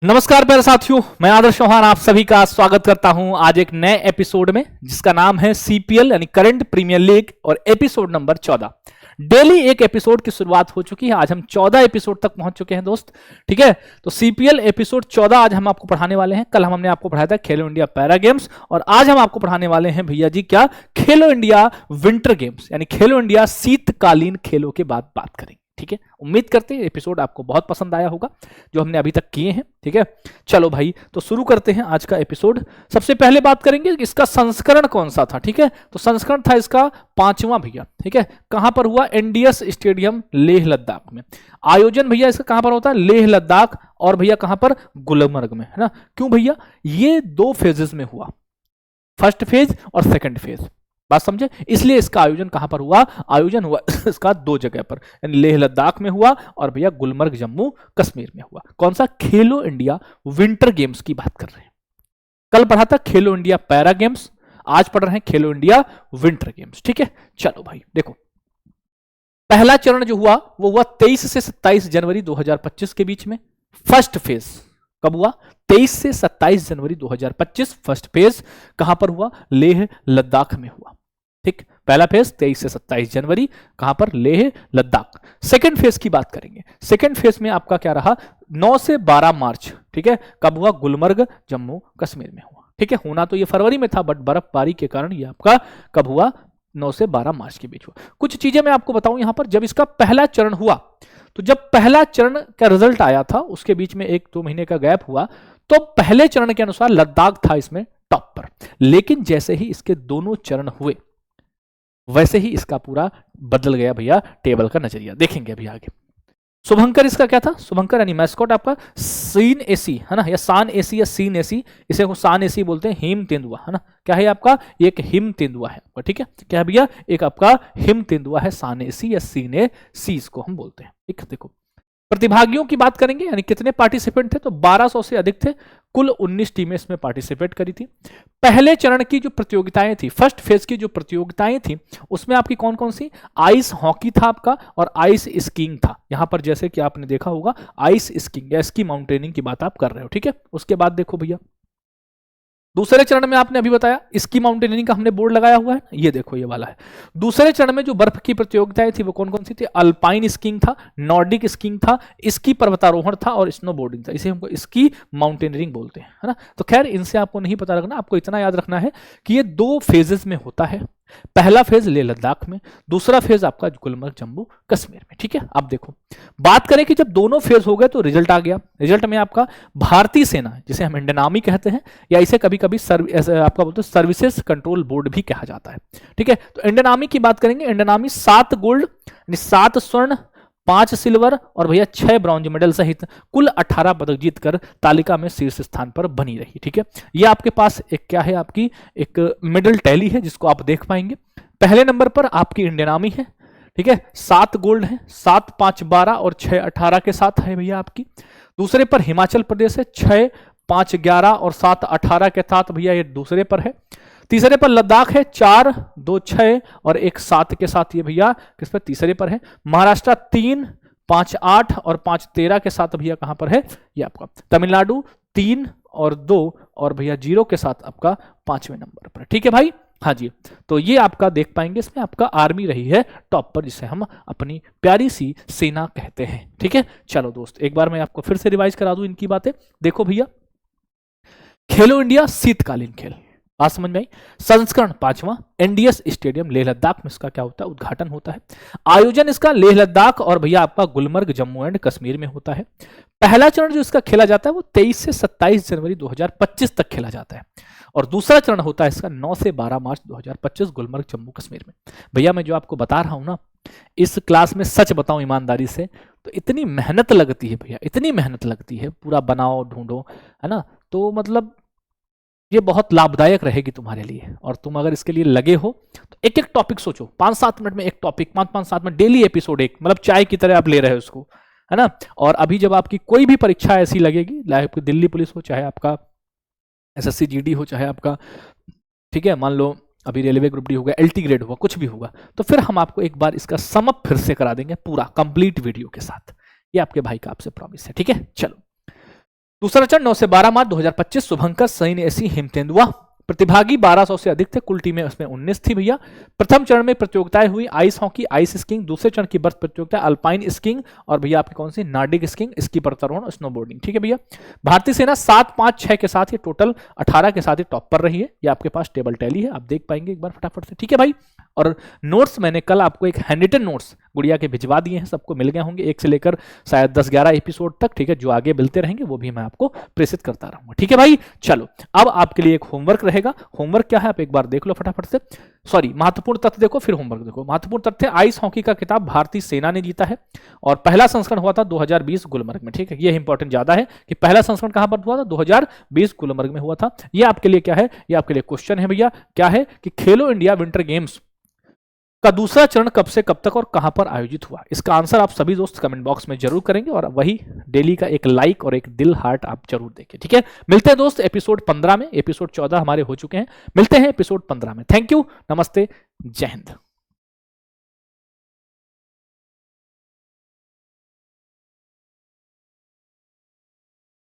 नमस्कार प्यारे साथियों, मैं आदर्श चौहान आप सभी का स्वागत करता हूं आज एक नए एपिसोड में जिसका नाम है सीपीएल यानी करंट प्रीमियर लीग और एपिसोड नंबर 14। डेली एक एपिसोड की शुरुआत हो चुकी है। आज हम 14 एपिसोड तक पहुंच चुके हैं दोस्त। ठीक है, तो सीपीएल एपिसोड 14 आज हम आपको पढ़ाने वाले हैं। कल हमने आपको पढ़ाया था खेलो इंडिया पैरा गेम्स और आज हम आपको पढ़ाने वाले हैं भैया जी क्या, खेलो इंडिया विंटर गेम्स यानी खेलो इंडिया शीतकालीन खेलों के बाद बात करेंगे। ठीक है, उम्मीद करते हैं एपिसोड आपको बहुत पसंद आया होगा जो हमने अभी तक किए हैं। ठीक है, चलो भाई तो शुरू करते हैं आज का एपिसोड। सबसे पहले बात करेंगे इसका संस्करण कौन सा था। ठीक है, तो संस्करण था इसका 5वां भैया। ठीक है, कहां पर हुआ? एनडीएस स्टेडियम लेह लद्दाख में। आयोजन भैया इसका कहां पर होता है? लेह लद्दाख। और भैया कहां पर? गुलमर्ग में, है ना। क्यों भैया? ये 2 फेजेस में हुआ, फर्स्ट फेज और सेकंड फेज। बात समझे? इसलिए इसका आयोजन कहां पर हुआ? आयोजन हुआ इसका 2 जगह पर, लेह लद्दाख में हुआ और भैया गुलमर्ग जम्मू कश्मीर में हुआ। कौन सा? खेलो इंडिया विंटर गेम्स की बात कर रहे हैं। कल पढ़ा था खेलो इंडिया पैरा गेम्स, आज पढ़ रहे हैं खेलो इंडिया विंटर गेम्स। ठीक है, चलो भाई देखो, पहला चरण जो हुआ वो हुआ 23 से 27 जनवरी 2025 के बीच में। फर्स्ट फेज कब हुआ? 23 से 27 जनवरी 2025 फर्स्ट फेज कहां पर हुआ? लेह लद्दाख में हुआ। ठीक, पहला फेज 23 से 27 जनवरी कहां पर? लेह लद्दाख। सेकंड फेज की बात करेंगे। सेकंड फेज में आपका क्या रहा? 9 से 12 मार्च। ठीक है, कब हुआ? गुलमर्ग जम्मू कश्मीर में हुआ। ठीक है, होना तो ये फरवरी में था बट बर्फबारी के कारण ये आपका कब हुआ? 9 से 12 मार्च के बीच हुआ। कुछ चीजें मैं आपको बताऊं यहां पर। जब इसका पहला चरण हुआ तो जब पहला चरण का रिजल्ट आया था उसके बीच में 1-2 महीने का गैप हुआ, तो पहले चरण के अनुसार लद्दाख था इसमें टॉप पर। लेकिन जैसे ही इसके दोनों चरण हुए वैसे ही इसका पूरा बदल गया भैया टेबल का नजरिया। देखेंगे अभी आगे। शुभंकर इसका क्या था? शुभंकर यानी मैस्कॉट आपका सीन एसी, है ना, या सान एसी या सीन एसी, इसे को सान एसी बोलते हैं। हिम तेंदुआ, है ना, क्या है आपका? एक हिम तेंदुआ है आपका। ठीक है, क्या है भैया? एक आपका हिम तेंदुआ है, सान एसी या सीन एसी इसको हम बोलते हैं। ठीक, देखो प्रतिभागियों की बात करेंगे यानी कितने पार्टिसिपेंट थे, तो 1200 से अधिक थे। कुल 19 टीमें इसमें पार्टिसिपेट करी थी। पहले चरण की जो प्रतियोगिताएं थी, फर्स्ट फेज की जो प्रतियोगिताएं थी, उसमें आपकी कौन कौन सी? आइस हॉकी था आपका और आइस स्कीइंग था। यहां पर जैसे कि आपने देखा होगा आइस स्कीइंग या स्की माउंटेनिंग की बात आप कर रहे हो। ठीक है, उसके बाद देखो भैया दूसरे चरण में आपने अभी बताया स्की माउंटेनियरिंग का हमने बोर्ड लगाया हुआ है, ये देखो ये वाला है। दूसरे चरण में जो बर्फ की प्रतियोगिताएं थी वो कौन कौन सी थी? अल्पाइन स्कीइंग था, नॉर्डिक स्कीइंग था, स्की पर्वतारोहण था और स्नोबोर्डिंग था। इसे हमको स्की माउंटेनियरिंग बोलते हैं, है ना। तो खैर इनसे आपको नहीं पता रखना, आपको इतना याद रखना है कि ये 2 फेजेस में होता है। पहला फेज लेह लद्दाख में, दूसरा फेज आपका गुलमर्ग जम्मू कश्मीर में। ठीक है, अब देखो बात करें कि जब दोनों फेज हो गए तो रिजल्ट आ गया। रिजल्ट में आपका भारतीय सेना, जिसे हम इंडियन आर्मी कहते हैं या इसे कभी कभी आपका बोलते हैं सर्विसेज कंट्रोल बोर्ड भी कहा जाता है। ठीक है, तो इंडियन आर्मी की बात करेंगे। इंडियन आर्मी 7 गोल्ड यानी 7 स्वर्ण, 5 सिल्वर और भैया 6 ब्रॉन्ज मेडल सहित कुल 18 पदक जीतकर तालिका में शीर्ष स्थान पर बनी रही। ठीक है, ये आपके पास एक क्या है? आपकी एक मेडल टैली है जिसको आप देख पाएंगे। पहले नंबर पर आपकी इंडियन आर्मी है। ठीक है, 7 गोल्ड है, 7 5 12 और 6 18 के साथ है भैया आपकी। दूसरे पर हिमाचल प्रदेश है, 6 5 11 और 7 18 के साथ भैया ये दूसरे पर है। तीसरे पर लद्दाख है, 4 2 6 और 1 7 के साथ ये भैया किस पर? तीसरे पर है। महाराष्ट्र 3 5 8 और 5 13 के साथ भैया कहां पर है? ये आपका तमिलनाडु 3 और 2 और भैया 0 के साथ आपका 5वें नंबर पर। ठीक है भाई, हाँ जी, तो ये आपका देख पाएंगे इसमें आपका आर्मी रही है टॉप पर, जिसे हम अपनी प्यारी सी सेना कहते हैं। ठीक है, चलो दोस्त एक बार मैं आपको फिर से रिवाइज करा दूं इनकी बातें। देखो भैया, खेलो इंडिया शीतकालीन खेल, बात समझ में आई। संस्करण 5वां, एनडीएस स्टेडियम लेह लद्दाख में इसका क्या होता है? उद्घाटन होता है। आयोजन इसका लेह लद्दाख और भैया आपका गुलमर्ग जम्मू एंड कश्मीर में होता है। पहला चरण जो इसका खेला जाता है वो 23 से 27 जनवरी 2025 तक खेला जाता है और दूसरा चरण होता है इसका 9 से 12 मार्च 2025 गुलमर्ग जम्मू कश्मीर में। भैया मैं जो आपको बता रहा हूं ना, इस क्लास में सच बताऊं ईमानदारी से तो इतनी मेहनत लगती है भैया, इतनी मेहनत लगती है, पूरा बनाओ ढूंढो, है ना। तो मतलब ये बहुत लाभदायक रहेगी तुम्हारे लिए और तुम अगर इसके लिए लगे हो तो एक एक टॉपिक सोचो, 5-7 मिनट में एक टॉपिक, 5-5-7 मिनट डेली एपिसोड, एक मतलब चाय की तरह आप ले रहे हो उसको, है ना। और अभी जब आपकी कोई भी परीक्षा ऐसी लगेगी, चाहे आपकी दिल्ली पुलिस हो, चाहे आपका एसएससी जीडी हो, चाहे आपका ठीक है मान लो अभी रेलवे ग्रुप डी होगा, एलटी ग्रेड हुआ, कुछ भी होगा, तो फिर हम आपको एक बार इसका समअप फिर से करा देंगे पूरा कंप्लीट वीडियो के साथ। ये आपके भाई का आपसे प्रॉमिस है। ठीक है, चलो दूसरा चरण 9 से 12 मार्च 2025, शुभंकर, सईन, एसी, हेमतेंदुआ। प्रतिभागी 1200 से अधिक थे, कुल टीमें उसमें 19 थी भैया। प्रथम चरण में प्रतियोगिताएं हुई आइस हॉकी, आइस स्कीइंग। दूसरे चरण की बर्फ प्रतियोगिता अल्पाइन स्कीइंग और भैया आपकी कौन सी नॉर्डिक स्कीइंग, स्की पर्वतारोहण, स्नोबोर्डिंग। ठीक है भैया। भारतीय सेना 7, 5, 6 के साथ ये टोटल 18 के साथ ये टॉप पर रही है। ये आपके पास टेबल टैली है, आप देख पाएंगे एक बार फटाफट से। ठीक है भाई। और नोट्स मैंने कल आपको एक हैंडरिटन नोट्स गुड़िया के भिजवा दिए हैं, सबको मिल गए होंगे 1 से लेकर शायद 10-11 एपिसोड तक। ठीक है, जो आगे मिलते रहेंगे वो भी मैं आपको प्रेषित करता रहूंगा। ठीक है भाई। चलो अब आपके लिए एक होमवर्क रहेगा। होमवर्क क्या है आप एक बार देख लो फटाफट से। सॉरी, महत्वपूर्ण तथ्य देखो फिर होमवर्क देखो। महत्वपूर्ण तथ्य, आइस हॉकी का खिताब भारतीय सेना ने जीता है और पहला संस्करण हुआ था 2020 गुलमर्ग में। ठीक है, ये इंपॉर्टेंट ज्यादा है कि पहला संस्करण कहां पर हुआ था, 2020 गुलमर्ग में हुआ था। ये आपके लिए क्या है, ये आपके लिए क्वेश्चन है भैया। क्या है कि खेलो इंडिया विंटर गेम्स का दूसरा चरण कब से कब तक और कहां पर आयोजित हुआ। इसका आंसर आप सभी दोस्त कमेंट बॉक्स में जरूर करेंगे और वही डेली का एक लाइक और एक दिल हार्ट आप जरूर देखें। ठीक है, मिलते हैं दोस्त एपिसोड 15 में। एपिसोड 14 हमारे हो चुके हैं, मिलते हैं एपिसोड 15 में। थैंक यू, नमस्ते, जय हिंद।